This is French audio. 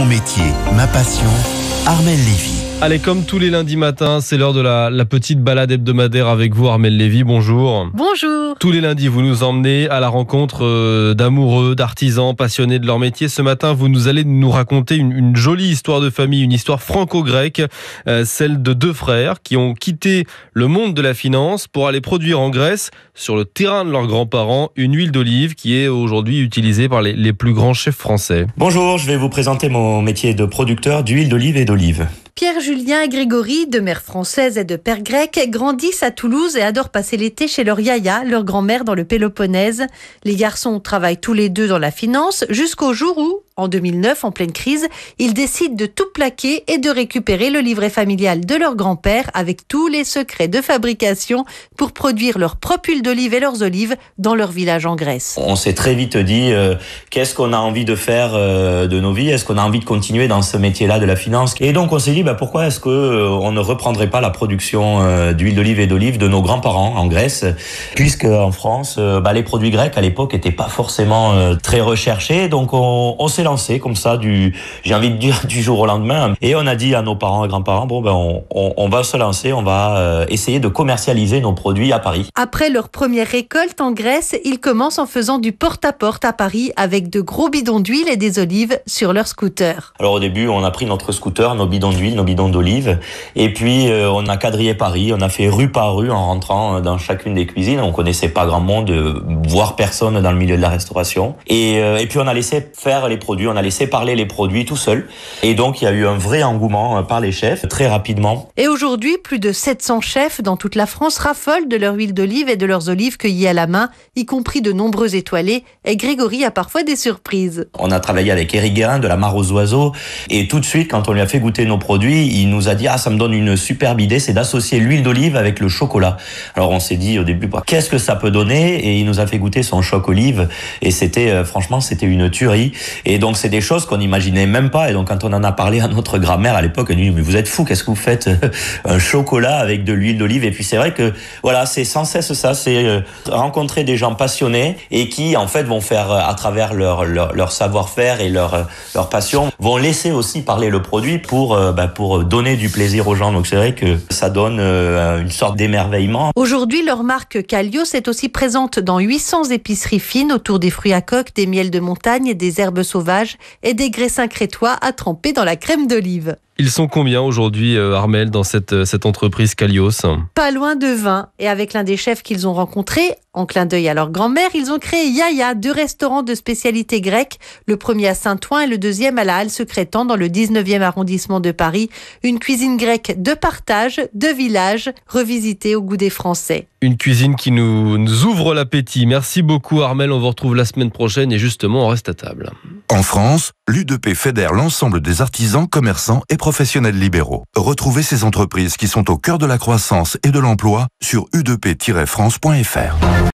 métier, ma passion, Armelle Lévy. Allez, comme tous les lundis matins, c'est l'heure de la petite balade hebdomadaire avec vous, Armelle Lévy. Bonjour. Bonjour. Tous les lundis, vous nous emmenez à la rencontre d'amoureux, d'artisans passionnés de leur métier. Ce matin, vous allez nous raconter une jolie histoire de famille, une histoire franco-grecque, celle de deux frères qui ont quitté le monde de la finance pour aller produire en Grèce, sur le terrain de leurs grands-parents, une huile d'olive qui est aujourd'hui utilisée par les plus grands chefs français. Bonjour, je vais vous présenter mon métier de producteur d'huile d'olive et d'olive. Pierre, Julien et Grégory, de mère française et de père grec, grandissent à Toulouse et adorent passer l'été chez leur yaya, leur grand-mère dans le Péloponnèse. Les garçons travaillent tous les deux dans la finance jusqu'au jour où, en 2009, en pleine crise, ils décident de tout plaquer et de récupérer le livret familial de leur grand-père avec tous les secrets de fabrication pour produire leur propre huile d'olive et leurs olives dans leur village en Grèce. On s'est très vite dit qu'est-ce qu'on a envie de faire de nos vies, est-ce qu'on a envie de continuer dans ce métier-là de la finance. Et donc on s'est dit pourquoi est-ce qu'on ne reprendrait pas la production d'huile d'olive et d'olive de nos grands-parents en Grèce, puisque en France les produits grecs à l'époque n'étaient pas forcément très recherchés. Donc on s'est lancé comme ça j'ai envie de dire du jour au lendemain, et on a dit à nos parents et grands-parents on va se lancer, on va essayer de commercialiser nos produits à Paris. Après leur première récolte en Grèce, ils commencent en faisant du porte-à-porte à Paris avec de gros bidons d'huile et des olives sur leur scooter. Alors au début, on a pris notre scooter, nos bidons d'huile, nos bidons d'olive, et puis on a quadrillé Paris, on a fait rue par rue en rentrant dans chacune des cuisines. On connaissait pas grand monde, voire personne dans le milieu de la restauration. Et puis on a laissé faire les produits, on a laissé parler les produits tout seul. Et donc il y a eu un vrai engouement par les chefs très rapidement. Et aujourd'hui, plus de 700 chefs dans toute la France raffolent de leur huile d'olive et de leurs olives cueillies à la main, y compris de nombreux étoilés. Et Grégory a parfois des surprises. On a travaillé avec Éric Guérin de la Mare aux Oiseaux, et tout de suite, quand on lui a fait goûter nos produits, il nous a dit ça me donne une superbe idée, c'est d'associer l'huile d'olive avec le chocolat. Alors on s'est dit au début qu'est-ce que ça peut donner, et il nous a fait goûter son choc olive, et franchement c'était une tuerie. Et donc c'est des choses qu'on n'imaginait même pas. Et donc quand on en a parlé à notre grand-mère à l'époque, elle nous dit mais vous êtes fou, qu'est-ce que vous faites un chocolat avec de l'huile d'olive? Et puis c'est vrai que c'est sans cesse ça, c'est rencontrer des gens passionnés et qui en fait vont faire à travers leur savoir-faire et leur passion, vont laisser aussi parler le produit pour donner du plaisir aux gens. Donc c'est vrai que ça donne une sorte d'émerveillement. Aujourd'hui, leur marque Kalios est aussi présente dans 800 épiceries fines autour des fruits à coque, des miels de montagne, des herbes sauvages et des graissins crétois à tremper dans la crème d'olive. Ils sont combien aujourd'hui, Armelle, dans cette entreprise Kalios? Pas loin de 20. Et avec l'un des chefs qu'ils ont rencontré, en clin d'œil à leur grand-mère, ils ont créé Yaya, 2 restaurants de spécialité grecque, le premier à Saint-Ouen et le deuxième à la Halle-Secrétan dans le 19e arrondissement de Paris. Une cuisine grecque de partage, de village, revisitée au goût des Français. Une cuisine qui nous ouvre l'appétit. Merci beaucoup, Armelle. On vous retrouve la semaine prochaine et justement, on reste à table. En France, l'U2P fédère l'ensemble des artisans, commerçants et professionnels libéraux. Retrouvez ces entreprises qui sont au cœur de la croissance et de l'emploi sur u2p-france.fr.